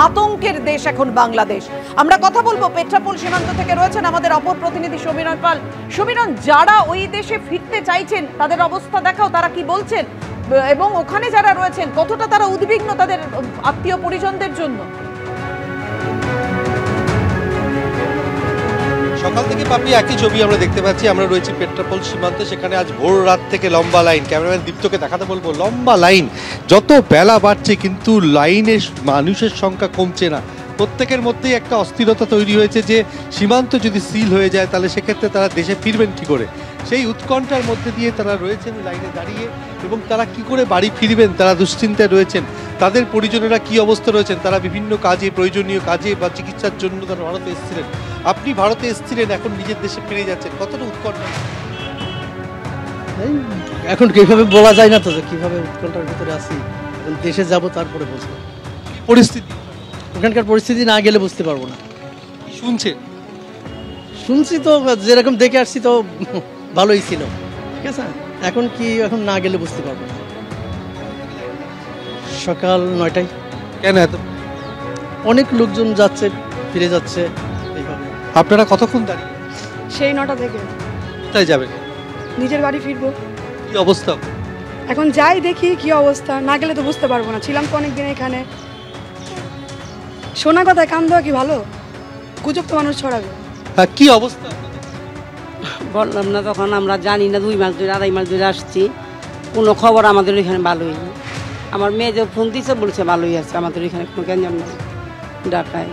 আতঙ্কের দেশ এখন বাংলাদেশ। আমরা কথা বলবো, পেট্রাপোল সীমান্ত থেকে রয়েছেন আমাদের অপর প্রতিনিধি সমীরণ পাল। সমীরণ, যারা ওই দেশে ফিরতে চাইছেন তাদের অবস্থা দেখাও, তারা কি বলছেন, এবং ওখানে যারা রয়েছেন কতটা তারা উদ্বিগ্ন তাদের আত্মীয় পরিজনদের জন্য? সকাল থেকে পাপি একই ছবি আমরা দেখতে পাচ্ছি। আমরা রয়েছি পেট্রাপোল সীমান্তে, সেখানে আজ ভোর রাত থেকে লম্বা লাইন। ক্যামেরাম্যান দীপ্তকে দেখাতে বলবো, লম্বা লাইন। যত বেলা বাড়ছে কিন্তু লাইনের মানুষের সংখ্যা কমছে না। প্রত্যেকের মধ্যেই একটা অস্থিরতা তৈরি হয়েছে যে সীমান্ত যদি সিল হয়ে যায় তাহলে সেক্ষেত্রে তারা দেশে ফিরবেন কি করে, সেই উৎকণ্ঠার মধ্যে দিয়ে তারা রয়েছেন লাইনে দাঁড়িয়ে। এবং তারা কি করে বাড়ি ফিরবেন তারা দুশ্চিন্তায় রয়েছেন। তাদের পরিজনেরা কি অবস্থা রয়েছেন, তারা বিভিন্ন কাজে, প্রয়োজনীয় কাজে বা চিকিৎসার জন্য তারা ভারতে এসেছিলেন। আপনি ভারতে এসেছিলেন, এখন নিজের দেশে ফিরে যাচ্ছেন, কতটা উৎকণ্ঠা? এখন কিভাবে বলা যায় না তো যে কিভাবে উৎকণ্ঠার ভিতরে আছি। এখন দেশে যাব তারপরে বুঝবো পরিস্থিতি। ওখানকার পরিস্থিতি না গেলে বুঝতে পারবো না। শুনছেন? শুনছি তো, যেরকম দেখে আসছি তো ভালোই ছিল, ঠিক আছে। এখন কি, এখন না গেলে বুঝতে পারবো না। সকাল 9টায়। কেন এত? অনেক লোকজন যাচ্ছে, ফিরে যাচ্ছে এইভাবে। আপনারা কতক্ষণ দাঁড়িয়ে? সেই 9টা থেকে। কোথায় যাবেন? নিজের বাড়ি ফিরবো। কি অবস্থা? এখন যাই দেখি কি অবস্থা, না গেলে তো বুঝতে পারবো না। ছিলাম তো অনেকদিন এখানে। শোনা কথায় কান দেওয়া কি ভালো? গুজব তো মানুষ ছড়াবে। কি অবস্থা? বললাম না, তখন আমরা জানি না, 2 মাস ধরে, 2.5 মাস ধরে আসছি, কোনো খবর আমাদের এখানে ভালোই। আমার মেয়ে যে ফোন দিয়েছে বলছে ভালোই আছে, আমাদের এখানে কোনো গ্যাঞ্জাম নেই ঢাকায়।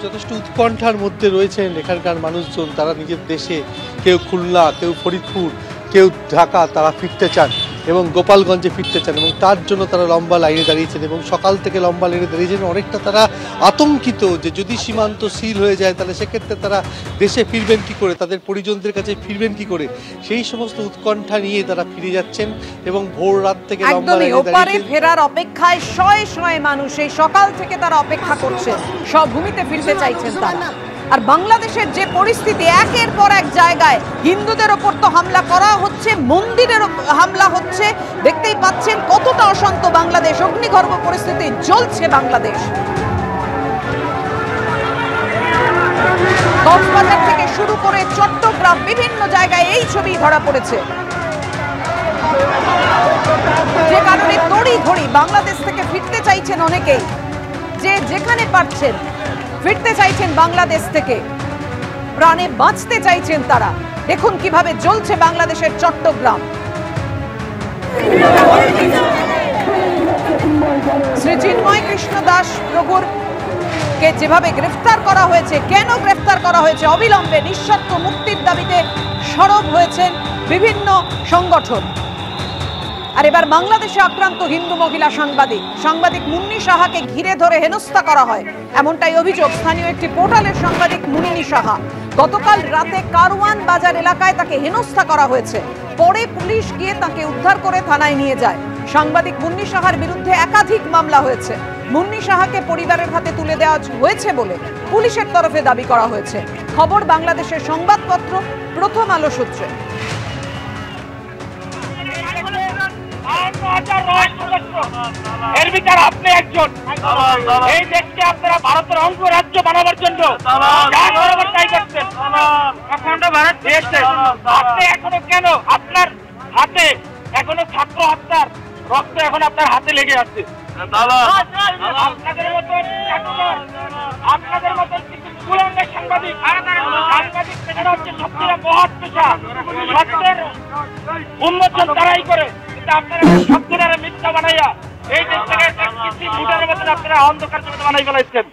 যথেষ্ট উৎকণ্ঠার মধ্যে রয়েছেন এখানকার মানুষজন। তারা নিজের দেশে, কেউ খুলনা, কেউ ফরিদপুর, কেউ ঢাকা, তারা ফিরতে চান এবং গোপালগঞ্জে ফিরতে চান, এবং তার জন্য তারা লম্বা লাইনে দাঁড়িয়েছেন। এবং সকাল থেকে লম্বা লাইনে দাঁড়িয়েছেন, অনেকটা তারা আতঙ্কিত যে যদি সীমান্ত সিল হয়ে যায় তাহলে সেক্ষেত্রে তারা দেশে ফিরবেন কি করে, তাদের পরিজনদের কাছে ফিরবেন কি করে, সেই সমস্ত উৎকণ্ঠা নিয়ে তারা ফিরে যাচ্ছেন। এবং ভোর রাত থেকে লম্বা লাইনে ওপারে ফেরার অপেক্ষায় শয়ে শয়ে মানুষ এই সকাল থেকে তারা অপেক্ষা করছে, সব ভূমিতে ফিরতে চাইছেন তারা। আর বাংলাদেশের যে পরিস্থিতি, একের পর এক জায়গায় হিন্দুদের ওপর তো হামলা করা হচ্ছে, মন্দিরের হামলা হচ্ছে, দেখতেই পাচ্ছেন কতটা অশান্ত বাংলাদেশ। অগ্নিগর্ভ পরিস্থিতি জ্বলছে বাংলাদেশ। কক্সবাজার থেকে শুরু করে চট্টগ্রাম, বিভিন্ন জায়গায় এই ছবি ধরা পড়েছে। যে কারণে তড়িঘড়ি বাংলাদেশ থেকে ফিরতে চাইছেন অনেকেই, যে যেখানে পারছেন ফিরতে চাইছেন বাংলাদেশ থেকে, প্রাণে বাঁচতে চাইছেন তারা। দেখুন কিভাবে জ্বলছে বাংলাদেশের চট্টগ্রাম। শ্রী চিন্ময় কৃষ্ণ দাস প্রভুর কে যেভাবে গ্রেফতার করা হয়েছে, কেন গ্রেফতার করা হয়েছে, অবিলম্বে নিঃশর্ত মুক্তির দাবিতে সরব হয়েছেন বিভিন্ন সংগঠন। আর এবার বাংলাদেশে আক্রান্ত হিন্দু মহিলা সাংবাদিক মুন্নি সাহাকে ঘিরে ধরে হেনস্থা করা হয়, এমনটাই অভিযোগ স্থানীয় একটি পোর্টালের সাংবাদিক মুন্নি সাহা। গতকাল রাতে কারওয়ান বাজার এলাকায় তাকে হেনস্থা করা হয়েছে। পরে পুলিশ গিয়ে তাকে উদ্ধার করে থানায় নিয়ে যায়। সাংবাদিক মুন্নি সাহার বিরুদ্ধে একাধিক মামলা হয়েছে। মুন্নি সাহাকে পরিবারের হাতে তুলে দেওয়া হয়েছে বলে পুলিশের তরফে দাবি করা হয়েছে। খবর বাংলাদেশের সংবাদপত্র প্রথম আলো সূত্রে। এর ভিতরে আপনি একজন, এই দেশকে আপনারা ভারতের অঙ্গরাজ্য বানাবার জন্য তাই করছেন। ভারত দিয়েছে, আপনি এখনো কেন, আপনার হাতে এখনো ছাত্র হত্যার রক্ত এখন আপনার হাতে লেগে আছে। আপনাদের মতন কিছু কুলাঙ্গার সাংবাদিক পেছনে হচ্ছে সত্যিরা মহৎ পেশা, সত্যের উন্মোচন তারাই করে। আপনারা সত্যিকারের মিথ্যা বানাইয়া এই দেশটাকে একটা কৃষি ভুটানের মতন আপনারা অন্ধকার জগতে বানাই ফেলাইছেন।